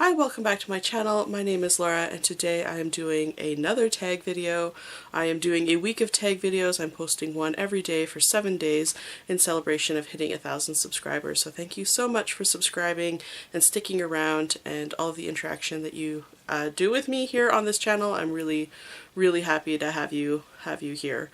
Hi, welcome back to my channel. My name is Laura and today I am doing another tag video. I am doing a week of tag videos. I'm posting one every day for 7 days in celebration of hitting 1,000 subscribers. So thank you so much for subscribing and sticking around and all the interaction that you do with me here on this channel. I'm really happy to have you here.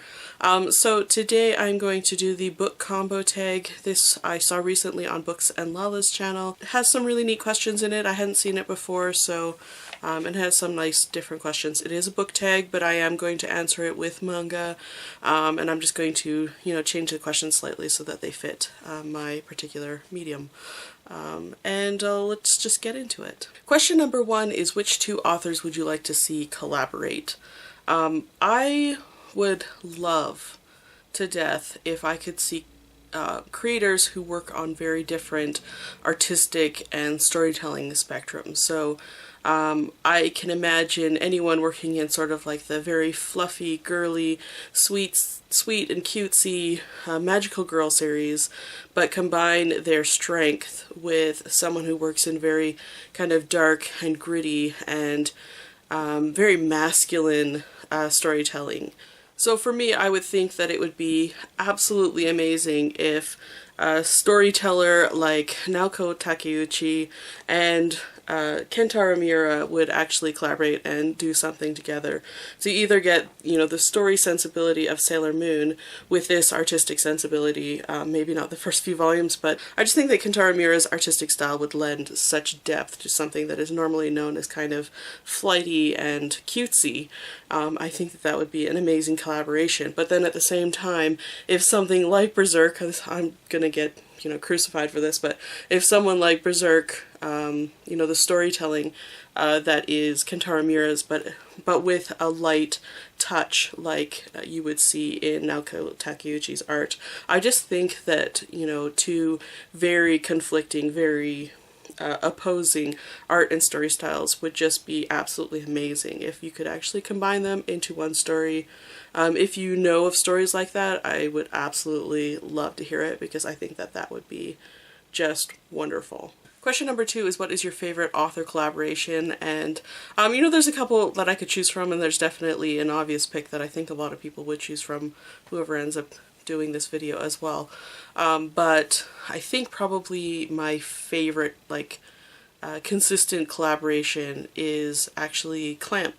So today I'm going to do the book combo tag. This I saw recently on Books and Lala's channel. It has some really neat questions in it. I hadn't seen it before, so it has some nice different questions. It is a book tag, but I am going to answer it with manga, and I'm just going to, change the questions slightly so that they fit my particular medium. Let's just get into it. Question number 1 is, which two authors would you like to see collaborate? I would love to death if I could see creators who work on very different artistic and storytelling spectrums. So I can imagine anyone working in sort of like the very fluffy, girly, sweet and cutesy magical girl series, but combine their strength with someone who works in very kind of dark and gritty and very masculine storytelling. So for me, I would think that it would be absolutely amazing if a storyteller like Naoko Takeuchi and Kentaro Miura would actually collaborate and do something together. So you either get, the story sensibility of Sailor Moon with this artistic sensibility, maybe not the first few volumes, but I just think that Kentaro Miura's artistic style would lend such depth to something that is normally known as kind of flighty and cutesy. I think that would be an amazing collaboration. But then at the same time, if something like Berserk, 'cause I'm gonna get crucified for this, but if someone like Berserk, the storytelling that is Kentaro Miura's, but with a light touch like you would see in Naoko Takeuchi's art, I just think that, two very conflicting, very opposing art and story styles would just be absolutely amazing if you could actually combine them into one story. If you know of stories like that, I would absolutely love to hear it, because I think that that would be just wonderful. Question number 2 is, what is your favorite author collaboration? And, there's a couple that I could choose from, and there's definitely an obvious pick that I think a lot of people would choose from, whoever ends up doing this video as well. But I think probably my favorite, consistent collaboration is actually Clamp.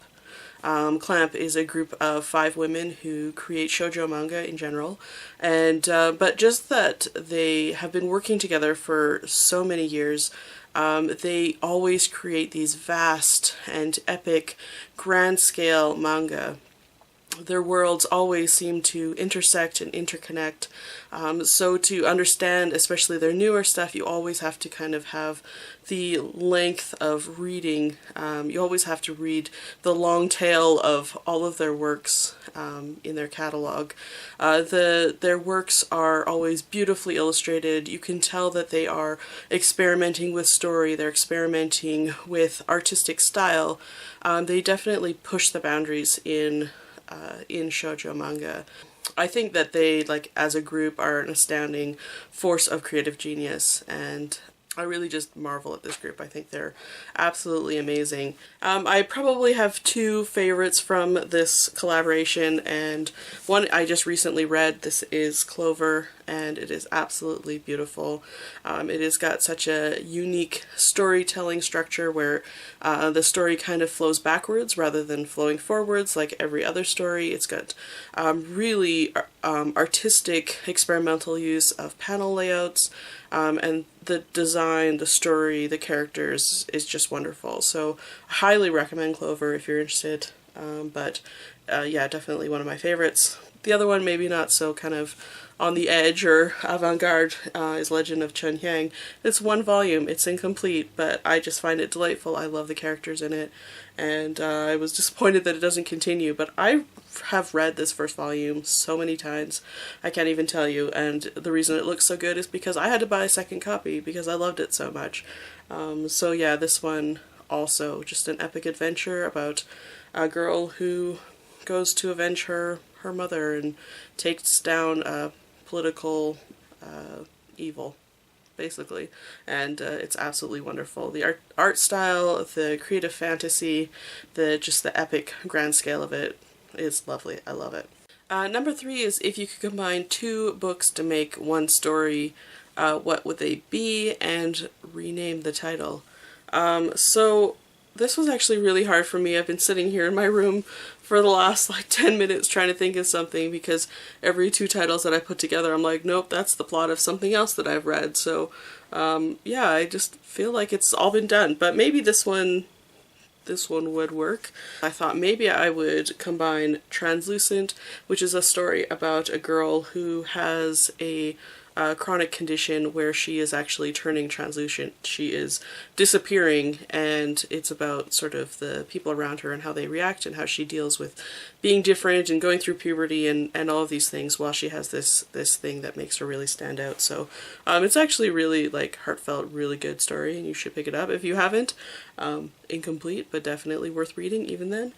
Clamp is a group of 5 women who create shoujo manga in general, and but just that they have been working together for so many years. They always create these vast and epic, grand-scale manga. Their worlds always seem to intersect and interconnect. So to understand, especially their newer stuff, you always have to kind of have the length of reading. You always have to read the long tail of all of their works in their catalog. Their works are always beautifully illustrated. You can tell that they are experimenting with story, they're experimenting with artistic style. They definitely push the boundaries in shoujo manga. I think that they, as a group, are an astounding force of creative genius, and I really just marvel at this group. I think they're absolutely amazing. I probably have 2 favorites from this collaboration, and one I just recently read. This is Clover, and it is absolutely beautiful. It has got such a unique storytelling structure where the story kind of flows backwards rather than flowing forwards like every other story. It's got really artistic experimental use of panel layouts, and the design, the story, the characters is just wonderful. So I highly recommend Clover if you're interested, yeah, definitely one of my favorites. The other one, maybe not so kind of on the edge or avant-garde, is Legend of Chun Hyang. It's 1 volume, it's incomplete, but I just find it delightful. I love the characters in it, and I was disappointed that it doesn't continue, but I have read this first volume so many times, I can't even tell you, and the reason it looks so good is because I had to buy a second copy because I loved it so much. So yeah, this one also just an epic adventure about a girl who goes to avenge her mother and takes down political evil. basically, and it's absolutely wonderful. The art style, the creative fantasy, just the epic grand scale of it is lovely. I love it. Number 3 is if you could combine 2 books to make one story, what would they be, and rename the title. So this was actually really hard for me. I've been sitting here in my room for the last like 10 minutes trying to think of something, because every 2 titles that I put together I'm like, nope, that's the plot of something else that I've read. So yeah, I just feel like it's all been done, but maybe this one would work. I thought maybe I would combine Translucent, which is a story about a girl who has a chronic condition where she is actually turning translucent. She is disappearing, and it's about sort of the people around her and how they react and how she deals with being different and going through puberty and all of these things while she has this thing that makes her really stand out. So it's actually really like heartfelt, really good story, and you should pick it up if you haven't. Incomplete, but definitely worth reading even then.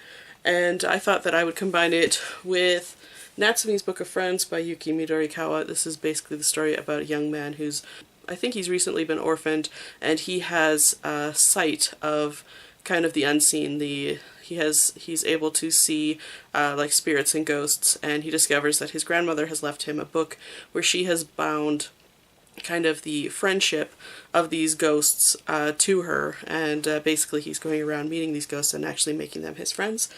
And I thought that I would combine it with Natsume's Book of Friends by Yuki Midorikawa. This is basically the story about a young man who's, I think he's recently been orphaned, and he has a sight of kind of the unseen. He's able to see like spirits and ghosts, and he discovers that his grandmother has left him a book where she has bound kind of the friendship of these ghosts to her, and basically he's going around meeting these ghosts and actually making them his friends.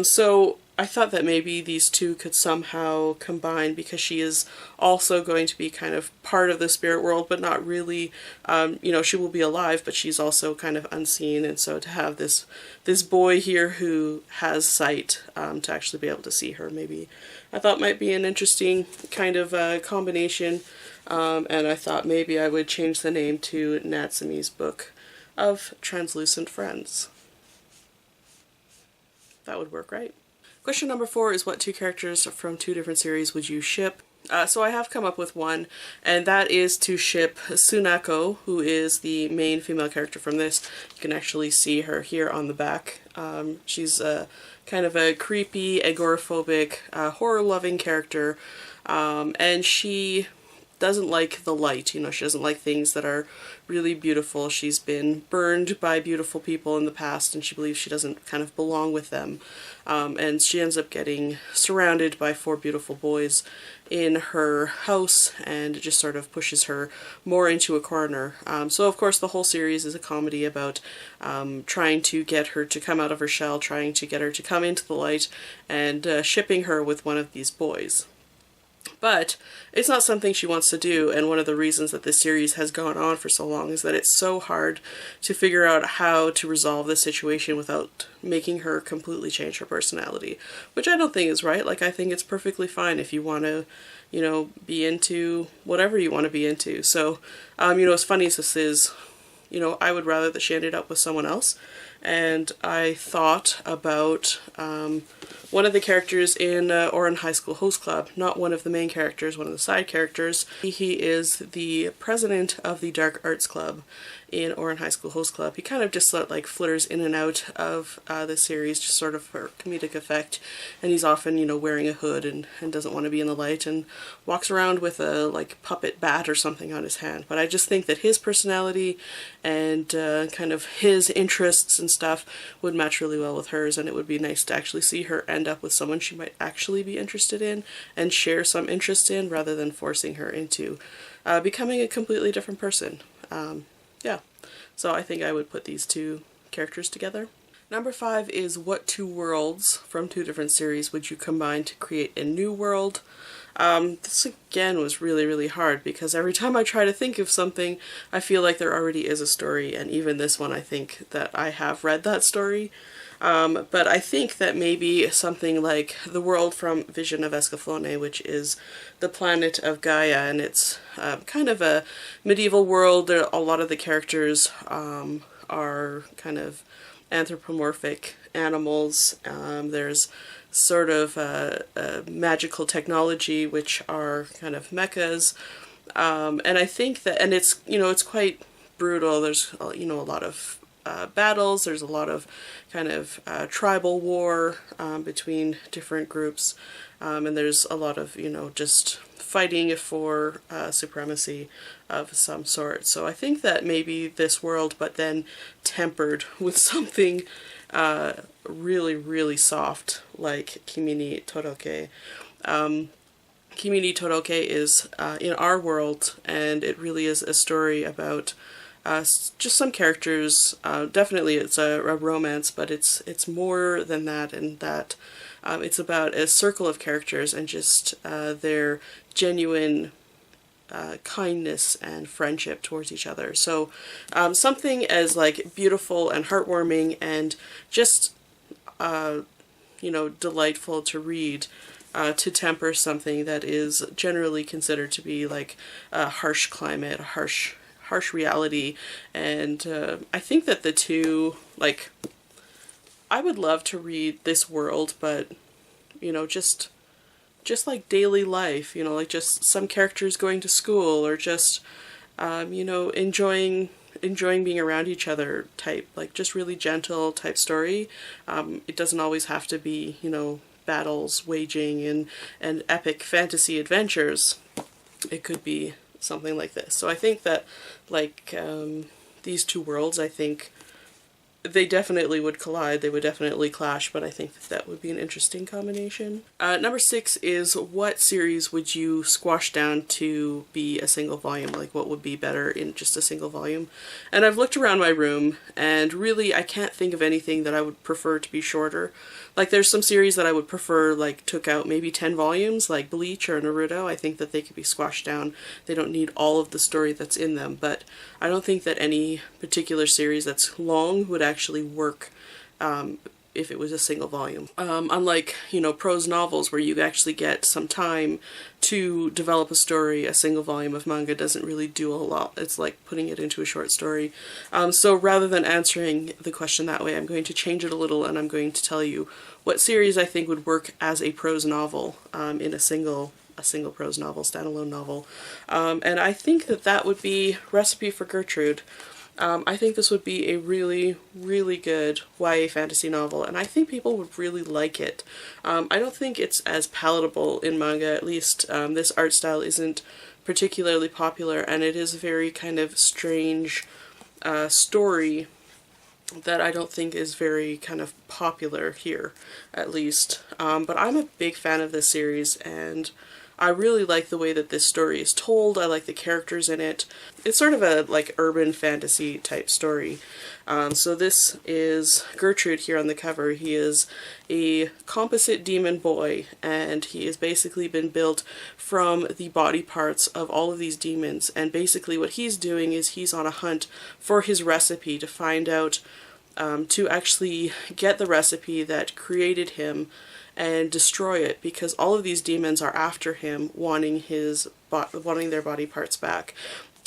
So I thought that maybe these 2 could somehow combine, because she is also going to be kind of part of the spirit world, but not really. You know, she will be alive, but she's also kind of unseen, and so to have this boy here who has sight to actually be able to see her, maybe I thought might be an interesting kind of combination. And I thought maybe I would change the name to Natsume's Book of Translucent Friends. That would work, right? Question number 4 is what 2 characters from 2 different series would you ship? So I have come up with one, and that is to ship Tsunako, who is the main female character from this. You can actually see her here on the back. She's kind of a creepy, agoraphobic, horror-loving character, and she doesn't like the light. You know, she doesn't like things that are really beautiful. She's been burned by beautiful people in the past, and she believes she doesn't kind of belong with them. And she ends up getting surrounded by 4 beautiful boys in her house, and it just sort of pushes her more into a corner. So of course the whole series is a comedy about trying to get her to come out of her shell, trying to get her to come into the light, and shipping her with one of these boys. But it's not something she wants to do, and one of the reasons that this series has gone on for so long is that it's so hard to figure out how to resolve this situation without making her completely change her personality, which I don't think is right. Like, I think it's perfectly fine if you want to, you know, be into whatever you want to be into. So, you know, as funny as this is, you know, I would rather that she ended up with someone else. And I thought about one of the characters in Ouran High School Host Club, not one of the main characters, one of the side characters. He is the president of the Dark Arts Club in Ouran High School Host Club. He kind of just like flitters in and out of the series, just sort of for comedic effect, and he's often, you know, wearing a hood and doesn't want to be in the light, and walks around with a like puppet bat or something on his hand. But I just think that his personality and kind of his interests and stuff would match really well with hers, and it would be nice to actually see her end up with someone she might actually be interested in and share some interest in, rather than forcing her into becoming a completely different person. Yeah, so I think I would put these 2 characters together. Number 5 is what 2 worlds from 2 different series would you combine to create a new world? This again was really, really hard, because every time I try to think of something, I feel like there already is a story, and even this one I think that I have read that story. But I think that maybe something like the world from Vision of Escaflowne, which is the planet of Gaia, and it's kind of a medieval world. A lot of the characters are kind of anthropomorphic animals. There's sort of magical technology, which are kind of mechas. And I think that, and it's, you know, it's quite brutal. There's, you know, a lot of battles, there's a lot of kind of tribal war between different groups, and there's a lot of, you know, just fighting for supremacy of some sort. So I think that maybe this world, but then tempered with something really, really soft, like Kimi ni Toroke. Kimi ni Toroke is in our world, and it really is a story about just some characters. Definitely it's a romance, but it's more than that, in that it's about a circle of characters and just their genuine kindness and friendship towards each other. So something as like beautiful and heartwarming and just you know, delightful to read, to temper something that is generally considered to be like a harsh climate, a harsh reality. And I think that the two, like, I would love to read this world, but, you know, just like daily life, you know, like just some characters going to school, or just you know, enjoying being around each other type, like just really gentle type story. It doesn't always have to be, you know, battles waging and epic fantasy adventures. It could be something like this. So I think that, like, these two worlds, I think they definitely would collide, they would definitely clash, but I think that would be an interesting combination. Number 6 is, what series would you squash down to be a single volume? Like, what would be better in just a single volume? And I've looked around my room, and really I can't think of anything that I would prefer to be shorter. Like, there's some series that I would prefer, like, took out maybe 10 volumes, like Bleach or Naruto. I think that they could be squashed down. They don't need all of the story that's in them, but I don't think that any particular series that's long would actually work if it was a single volume. Unlike, you know, prose novels where you actually get some time to develop a story, a single volume of manga doesn't really do a lot. It's like putting it into a short story. So rather than answering the question that way, I'm going to change it a little, and I'm going to tell you what series I think would work as a prose novel in a single prose novel, standalone novel. And I think that would be Recipe for Gertrude. I think this would be a really, really good YA fantasy novel, and I think people would really like it. I don't think it's as palatable in manga, at least this art style isn't particularly popular, and it is a very kind of strange story that I don't think is very kind of popular here, at least. But I'm a big fan of this series, and I really like the way that this story is told. I like the characters in it. It's sort of a like urban fantasy type story. So this is Gertrude here on the cover. He is a composite demon boy, and he has basically been built from the body parts of all of these demons. And basically what he's doing is he's on a hunt for his recipe to find out, to actually get the recipe that created him and destroy it, because all of these demons are after him, wanting their body parts back.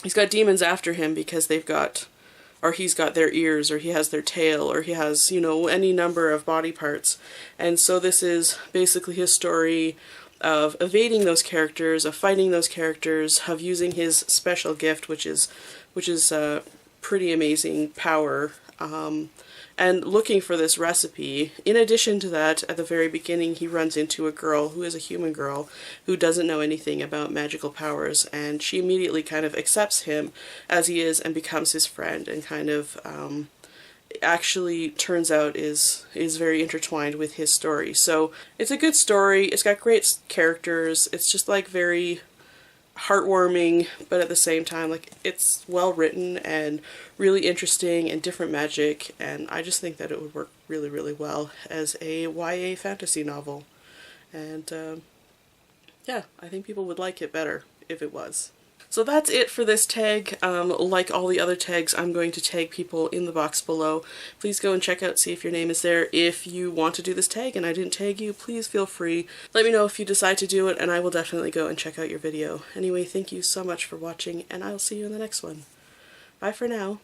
He's got demons after him because they've got, or he's got their ears, or he has their tail, or he has, you know, any number of body parts. And so this is basically his story of evading those characters, of fighting those characters, of using his special gift, which is pretty amazing power, and looking for this recipe. In addition to that, at the very beginning he runs into a girl who is a human girl who doesn't know anything about magical powers, and she immediately kind of accepts him as he is and becomes his friend, and kind of actually turns out is very intertwined with his story. So it's a good story, it's got great characters, it's just like very heartwarming, but at the same time, like, it's well written and really interesting and different magic, and I just think that it would work really, really well as a YA fantasy novel. And yeah, I think people would like it better if it was. So that's it for this tag. Like all the other tags, I'm going to tag people in the box below. Please go and check out, see if your name is there. If you want to do this tag and I didn't tag you, please feel free. Let me know if you decide to do it, and I will definitely go and check out your video. Anyway, thank you so much for watching, and I'll see you in the next one. Bye for now.